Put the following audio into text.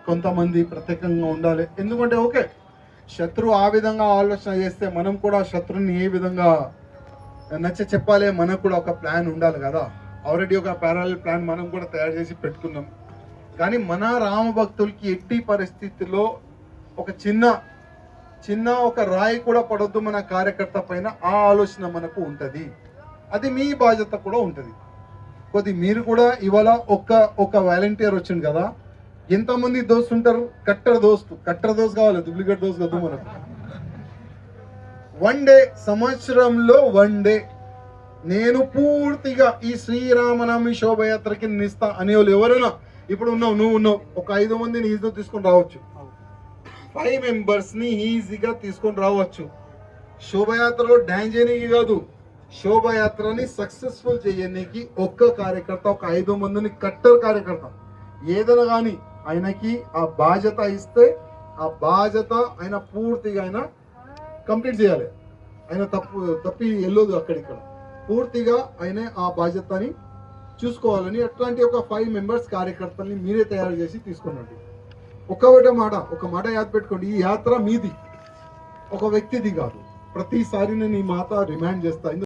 కొంతమంది ప్రత్యేకంగా ఉండాలి. ఎందుకంటే ఓకే, శత్రువు ఆ విధంగా ఆలోచన చేస్తే మనం కూడా శత్రువుని ఏ విధంగా నచ్చ చెప్పాలి, మనకు కూడా ఒక ప్లాన్ ఉండాలి కదా. ఆల్రెడీ ఒక ప్యారలల్ ప్లాన్ మనం కూడా తయారు చేసి పెట్టుకున్నాం. కానీ మన రామ భక్తులకి ఎట్టి పరిస్థితుల్లో ఒక చిన్న ఒక రాయి కూడా పడొద్దు మన కార్యకర్త పైన, ఆ ఆలోచన మనకు ఉంటుంది. అది మీ బాధ్యత కూడా ఉంటుంది. కొద్ది మీరు కూడా ఇవాళ ఒక వాలంటీర్ వచ్చింది కదా, ఎంతమంది దోస్తు ఉంటారు? కట్టర్ దోస్తు కావాలి, డూప్లికేట్ దోస్తు కదా మనకు. వన్ డే, సంవత్సరంలో వన్ డే నేను పూర్తిగా ఈ శ్రీరామనవమి శోభయాత్రకి నిస్తా అనేవాళ్ళు ఎవరైనా ఇప్పుడు ఉన్నావు, నువ్వు ఉన్నావు, ఒక 5 మందిని ఈజీగా తీసుకొని రావచ్చు, 5 మెంబర్స్ ని ఈజీగా తీసుకొని రావచ్చు. శోభయాత్రలో డాన్స్ చేయడానికి కాదు, శోభయాత్రని సక్సెస్ఫుల్ చేయడానికి ఒక్క కార్యకర్త, ఒక 5 మందిని కట్టర్ కార్యకర్త ఏదైనా కానీ ఆయనకి ఆ బాధ్యత ఇస్తే, ఆ బాధ్యత ఆయన పూర్తిగా ఆయన కంప్లీట్ చేయాలి. ఆయన తప్పి వెళ్ళొద్దు అక్కడిక్కడ, పూర్తిగా ఆయన ఆ బాధ్యతని చూసుకోవాలని. అట్లాంటి ఒక 5 మెంబర్స్ కార్యకర్తల్ని మీరే తయారు చేసి తీసుకున్నాండి. ఒక మాట యాద పెట్టుకోండి, ఈ యాత్ర మీది, ఒక వ్యక్తిది కాదు. ప్రతిసారి నేను ఈ మాట రిమైండ్ చేస్తా.